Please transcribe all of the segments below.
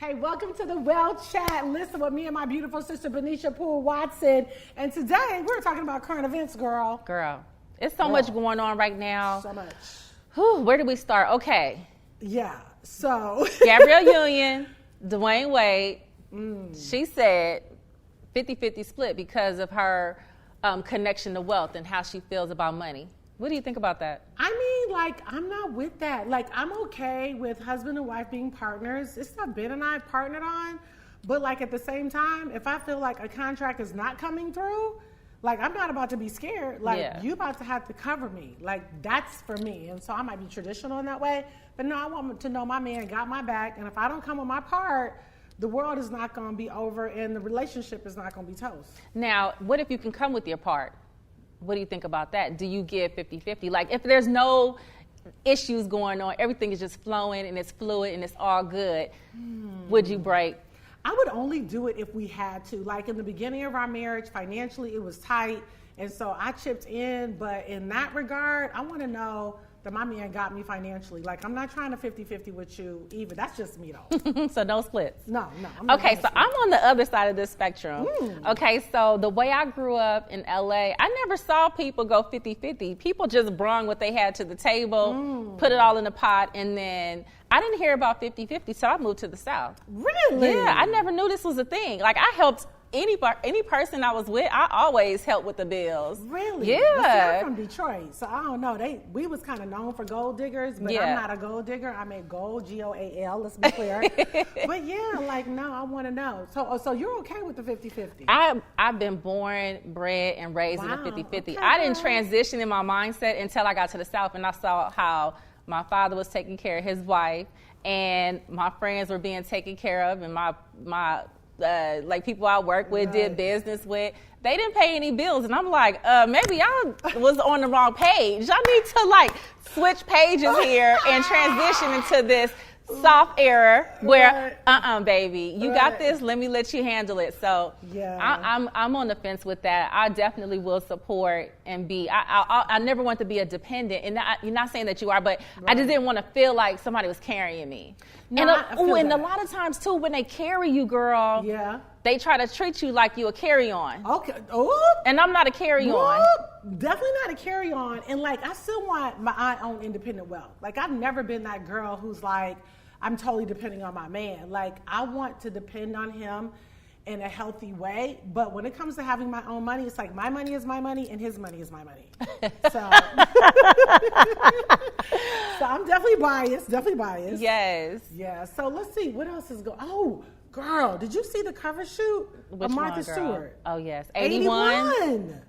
Hey, welcome to the Well Chat. Listen with me and my beautiful sister, Benaisha Poole Watson. And today, we're talking about current events, girl. Girl, it's so much going on right now. So much. Whew, where do we start? Okay. Yeah, so. Gabrielle Union, Dwayne Wade, she said 50-50 split because of her connection to wealth and how she feels about money. What do you think about that? I mean, like, I'm not with that. Like, I'm okay with husband and wife being partners. It's not Ben and I partnered on. But, like, at the same time, if I feel like a contract is not coming through, like, I'm not about to be scared. Like, you about to have to cover me. Like, that's for me. And so I might be traditional in that way. But no, I want to know my man got my back. And if I don't come with my part, the world is not going to be over and the relationship is not going to be toast. Now, what if you can come with your part? What do you think about that? Do you give 50-50? Like, if there's no issues going on, everything is just flowing and it's fluid and it's all good, would you break? I would only do it if we had to. Like, in the beginning of our marriage, financially, it was tight. And so I chipped in. But in that regard, I want to know that my man got me financially. Like, I'm not trying to 50-50 with you either. That's just me, though. So no splits? No. Okay, so I'm on the other side of this spectrum. Okay, so the way I grew up in LA, I never saw people go 50-50. People just brung what they had to the table, put it all in a pot, and then I didn't hear about 50-50, so I moved to the South. Really? Yeah, I never knew this was a thing. Like, I helped any person I was with, I always helped with the bills. Really? Yeah. Well, see, I'm from Detroit, so I don't know. We was kind of known for gold diggers, but I'm not a gold digger. I made gold, G-O-A-L, let's be clear. But yeah, like, no, I want to know. So you're okay with the 50-50? I've been born, bred, and raised in a 50-50. Okay. I didn't transition in my mindset until I got to the South and I saw how my father was taking care of his wife and my friends were being taken care of, and my like people I work with, did business with, they didn't pay any bills. And I'm like, maybe I was on the wrong page. I need to like switch pages here and transition into this soft era where, baby, you got this. Let me let you handle it. So I'm on the fence with that. I definitely will support and be. I never want to be a dependent, and you're not saying that you are, but I just didn't want to feel like somebody was carrying me. No, and a lot of times too, when they carry you, girl, they try to treat you like you a carry-on. Okay. Oh. And I'm not a carry-on. Definitely not a carry-on. And like, I still want my own independent wealth. Like, I've never been that girl who's like, I'm totally depending on my man. Like, I want to depend on him in a healthy way. But when it comes to having my own money, it's like my money is my money and his money is my money. So, so I'm definitely biased. Yes. Yeah. So let's see. What else is going on? Oh, girl, did you see the cover shoot of Martha Stewart? Oh, yes. 81.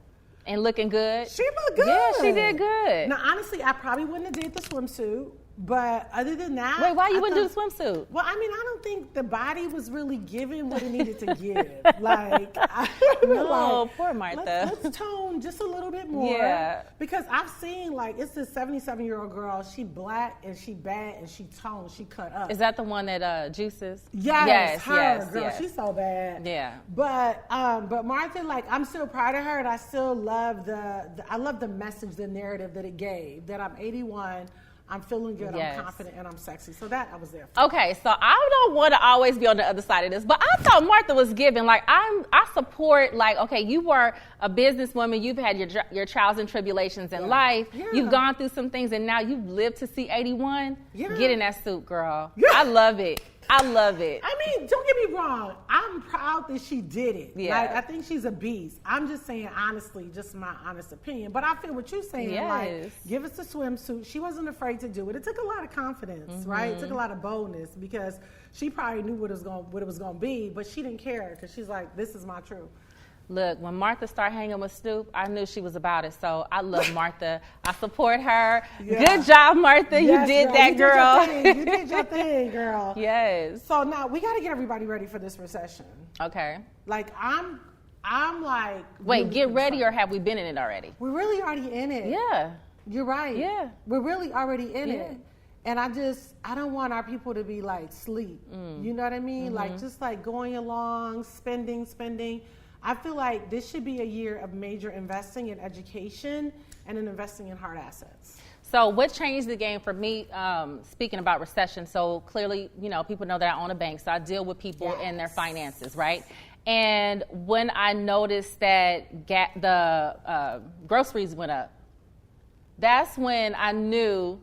And looking good. She looked good. Yeah, she did good. Now, honestly, I probably wouldn't have did the swimsuit. But other than that... Wait, why you wouldn't do the swimsuit? Well, I mean, I don't think the body was really giving what it needed to give. Like, poor Martha. Let's tone just a little bit more. Yeah. Because I've seen, like, it's this 77-year-old girl. She black and she bad and she toned. She cut up. Is that the one that juices? Yes, girl. She's so bad. Yeah. But Martha, like, I'm still proud of her, and I still love the message, the narrative that it gave. That I'm 81. I'm feeling good, I'm confident, and I'm sexy. So that I was there for. Okay, so I don't want to always be on the other side of this, but I thought Martha was giving. Like, I support, like, okay, you were a businesswoman. You've had your trials and tribulations in life. Yeah. You've gone through some things, and now you've lived to see 81. Yeah. Get in that suit, girl. Yeah. I love it. I love it. I mean, don't get me wrong. I'm proud that she did it. Yeah. Like, I think she's a beast. I'm just saying, honestly, just my honest opinion. But I feel what you're saying. Yes. Like, give us the swimsuit. She wasn't afraid to do it. It took a lot of confidence, right? It took a lot of boldness because she probably knew what it was going to be, but she didn't care because she's like, this is my truth. Look, when Martha started hanging with Snoop, I knew she was about it. So I love Martha. I support her. Yeah. Good job, Martha. Yes, you did that, girl. You did your thing, girl. Yes. So now we got to get everybody ready for this recession. Okay. Like, I'm like... Wait, really get ready, or have we been in it already? We're really already in it. Yeah. You're right. Yeah. We're really already in it. And I don't want our people to be like sleep. You know what I mean? Like, just like going along, spending. I feel like this should be a year of major investing in education and in investing in hard assets. So what changed the game for me, speaking about recession, so clearly, people know that I own a bank, so I deal with people and their finances, right? And when I noticed that the groceries went up, that's when I knew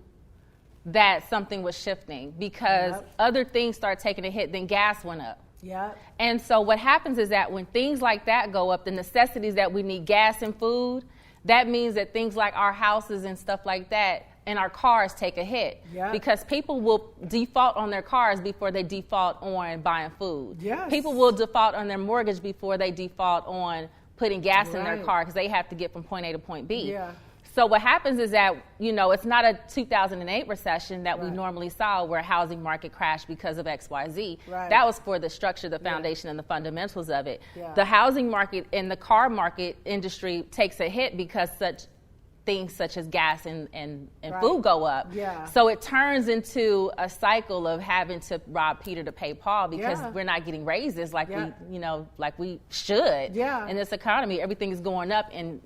that something was shifting, because other things started taking a hit, then gas went up. Yep. And so what happens is that when things like that go up, the necessities that we need, gas and food, that means that things like our houses and stuff like that and our cars take a hit. Yep. Because people will default on their cars before they default on buying food. Yes. People will default on their mortgage before they default on putting gas in their car, because they have to get from point A to point B. Yeah. So what happens is that, it's not a 2008 recession that we normally saw where housing market crashed because of XYZ. Right. That was for the structure, the foundation, and the fundamentals of it. Yeah. The housing market and the car market industry takes a hit because things such as gas and food go up. Yeah. So it turns into a cycle of having to rob Peter to pay Paul, because we're not getting raises like we should. Yeah. In this economy, everything is going up and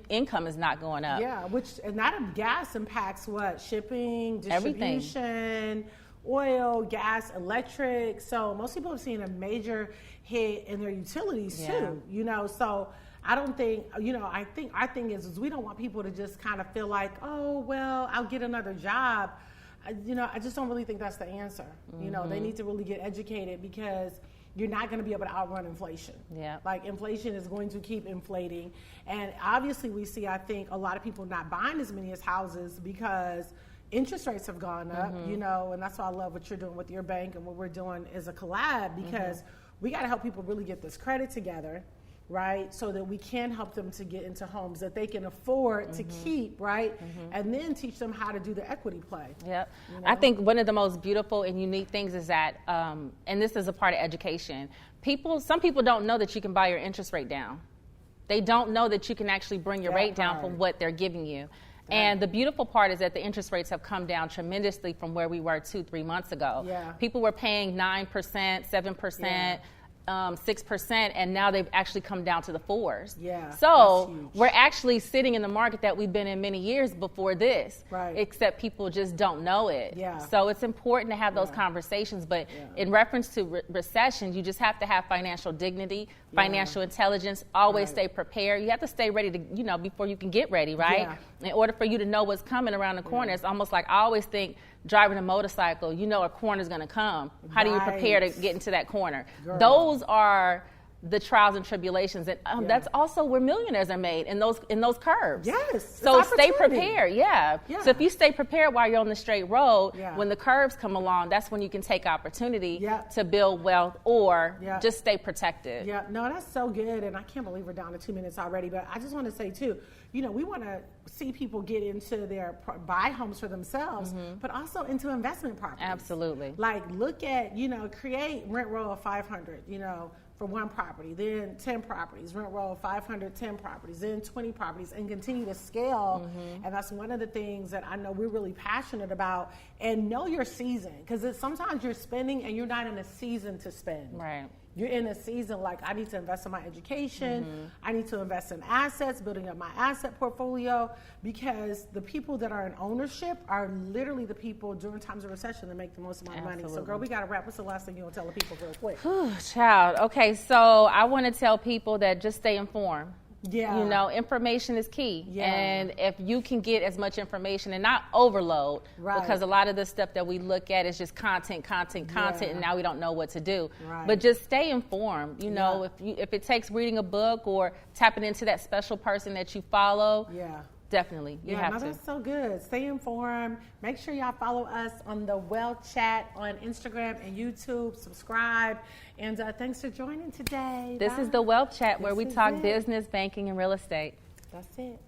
income is not going up. Yeah, and that gas impacts what? Shipping, distribution, oil, gas, electric. So most people have seen a major hit in their utilities too. So I don't think, I think our thing is we don't want people to just kind of feel like, oh, well, I'll get another job. I just don't really think that's the answer. They need to really get educated, because you're not going to be able to outrun inflation. Yeah. Like, inflation is going to keep inflating. And obviously we see, I think, a lot of people not buying as many as houses because interest rates have gone up, and that's why I love what you're doing with your bank and what we're doing as a collab, because we got to help people really get this credit together, right? So that we can help them to get into homes that they can afford to keep, right? And then teach them how to do the equity play. Yep. I think one of the most beautiful and unique things is that, and this is a part of education, some people don't know that you can buy your interest rate down. They don't know that you can actually bring your rate down from what they're giving you. And the beautiful part is that the interest rates have come down tremendously from where we were 2-3 months ago. Yeah. People were paying 9%, 7%. 6%, and now they've actually come down to the 4s. Yeah. So we're actually sitting in the market that we've been in many years before this. Right. Except people just don't know it. Yeah. So it's important to have those conversations. But in reference to recession, you just have to have financial dignity, financial intelligence. Always stay prepared. You have to stay ready to, before you can get ready, right? Yeah. In order for you to know what's coming around the corner, it's almost like I always think driving a motorcycle, a corner's going to come. How do you prepare to get into that corner? Girl. Those are the trials and tribulations, and that's also where millionaires are made, in those curves. Yes. So stay prepared. Yeah. So if you stay prepared while you're on the straight road, when the curves come along, that's when you can take opportunity to build wealth or just stay protected. Yeah. No, that's so good, and I can't believe we're down to 2 minutes already. But I just want to say too, we want to see people get into buy homes for themselves, but also into investment properties. Absolutely. Like, look at, create rent roll of 500, for one property, then 10 properties, rent roll of 500, 10 properties, then 20 properties, and continue to scale. And that's one of the things that I know we're really passionate about. And know your season, because sometimes you're spending and you're not in a season to spend. Right. You're in a season like, I need to invest in my education. I need to invest in assets, building up my asset portfolio, because the people that are in ownership are literally the people during times of recession that make the most amount of money. So, girl, we got to wrap. What's the last thing you want to tell the people real quick? Child. Okay, so I want to tell people that just stay informed. Yeah. Information is key. Yeah. And if you can get as much information and not overload, because a lot of the stuff that we look at is just content, and now we don't know what to do. Right. But just stay informed. If it takes reading a book or tapping into that special person that you follow, definitely. You have to. That's so good. Stay informed. Make sure y'all follow us on the Wealth Chat on Instagram and YouTube. Subscribe. And thanks for joining today. This is the Wealth Chat, where we talk business, banking, and real estate. That's it.